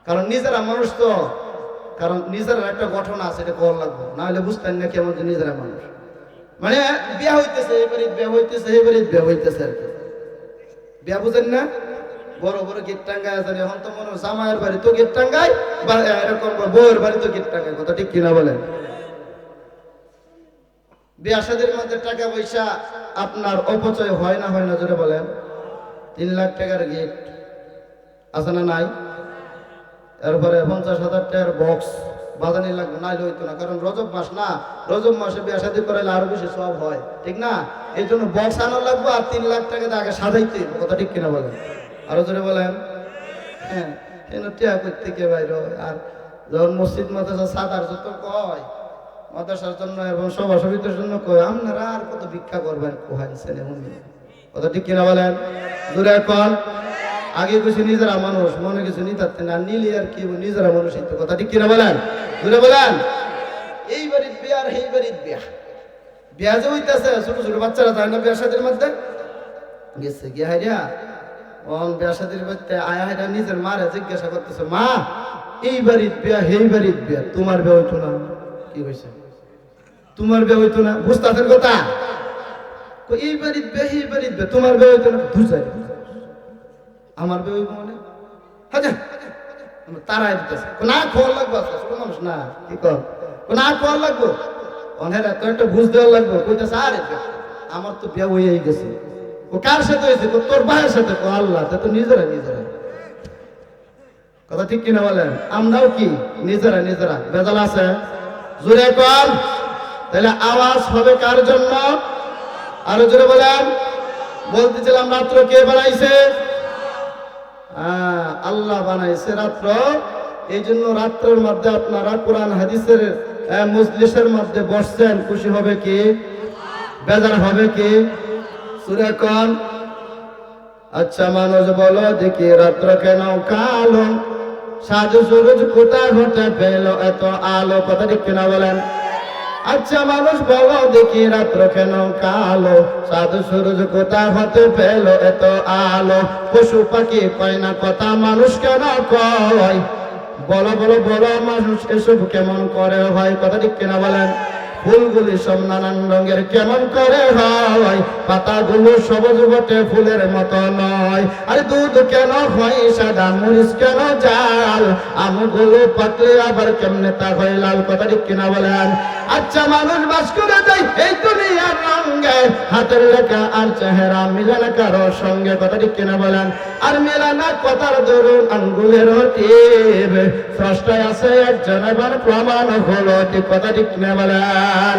কারণ নিজেরা মানুষ তো, কারণ নিজের একটা গঠন আছে, এটা কল লাগবে, না হলে বুঝতেন না কেমন যে নিজেরা মানুষ। মানে বিয়া হইতেছে এবারে, বিয়া হইতেছে এবারে, বিয়া হইতেছে আর কি। বিয়া বুঝেন না, বড় বড় গেট টাঙ্গায় আছেন, এখন তো মনে হয় জামাইয়ের বাড়ি তো গেট টাঙ্গায়, বা এরকম বউয়ের বাড়ি তো গেট টাঙ্গায়, কথা ঠিক কিনা বলেন? বিয়া শাদীর মধ্যে টাকা পয়সা আপনার অপচয় হয় না, হয় না জোরে বলেন? 3 লাখ টাকার গিফট আছে না নাই? এরপরে 50,000 টাকার বক্স বাজানি লাগবে, নাইলে হইতো না। কারণ রজব মাস না, রজব মাসে বিয়া শাদী করাইলে আরো বেশি সব হয়, ঠিক না? এই জন্য বক্স আনা লাগবে, আর 3 লাখ টাকা আগে সাজাইতে হবে, কথা ঠিক কিনা বলেন? আরো জোরে বলেন। হ্যাঁ, টিয়া করতে কে বাইর হয়। আর যখন মসজিদ মাদ্রাসা সাদার যত কয় মাদ্রাসার জন্য এবং সভা সমিতির জন্য কয়, আপনারা আর কত ভিক্ষা করবেন, কোহাইছেন এমন, কথা ঠিক কিনা বলেন? জোরে এখন আগে কিছু নিজেরা মানুষ, মনে কিছু নিতে না নিলে আর কি নিজেরা মানুষ, কথা ঠিক কিনা বলেন? জোরে বলেন। এই বাড়ির বিয়া আর এই বাড়ির বিয়া, বিয়া যে হইতেছে, ছোট ছোট বাচ্চারা যায় না বিয়া শাদীর মধ্যে গেছে গিয়া, হাইরা অন বিয়া শাদীর মধ্যে আয়া হাইরা নিজের মারে জিজ্ঞাসা করতেছে, মা এই বাড়ির বিয়া এই বাড়ির বিয়া, তোমার বিয়া হইতো না? কি হয়েছে? তোমার বিয়া হইতো না? বুঝতেছেন কথা? এই বাড়ির বিয়া এই বাড়ির বিয়া, তোমার বিয়া হইতো না? বুঝাই আমার বিয়ে হইব মানে হাজার তারাই দিতেছে, না খোয়ার লাগবো, ছোট মানুষ না, কি কর না খোয়ার লাগবো, অনেক এত একটা বুঝ দেওয়ার লাগবো। কইতেছে আরে আমার তো বিয়ে হয়েই গেছে। ও কার সাথে হয়েছে? তোর ভাইয়ের সাথে। আল্লাহ, তা তো নিজেরা নিজেরা, কথা ঠিক কিনা বলেন? আমরাও কি নিজেরা নিজেরা, বেজাল আছে? জোরে কর। তাহলে আওয়াজ হবে কার জন্য? আরো জোরে বলেন। বলতেছিলাম রাত্র কে বানাইছে? আল্লাহ বানাইছে রাত্র। এই জন্য রাত্রের মধ্যে আপনারা কোরআন হাদিসের মজলিসের মধ্যে বসছেন, খুশি হবে কি বেজার হবে কি? সূরা কোন? আচ্ছা মানুষ বলো দেখি রাত্র কেন কালো, সাজু সুরজ কোথায় হতে পেল এত আলো, কথা ঠিক কিনা বলেন? আচ্ছা মানুষ বলো দেখি রাত্র কেন কালো, সাধু সূরজ কোথায় হতে পেল এত আলো, পশু পাখি কয় না কথা, মানুষ কেন কয়? বলো বলো বলো মানুষ এসব কেমন করে হয়, কথা ঠিক কিনা বলেন? ফুলগুলি সব নানান রঙের কেমন করে হয়, পাতাগুলো সবুজ বটে ফুলের মতো নয়, আর দুধ কেন হয় সাদা, মরিচ কেন জাল, আমগুলো পাকলে আবার কেমনে তা হয় লাল, কথা ঠিক কিনা বলেন? আচ্ছা মানুষ বাস করে যায় এই দুনিয়ার রঙে, হাতের লেখা আর চেহারা মিলে না কারো সঙ্গে, কথা ঠিক কিনা বলেন? আর মেলা না কথার দরুন আঙ্গুলের টিপ, স্রষ্টায় আছে একজন, এবার প্রমাণ হলো ঠিক, কথা ঠিক কিনা বলেন?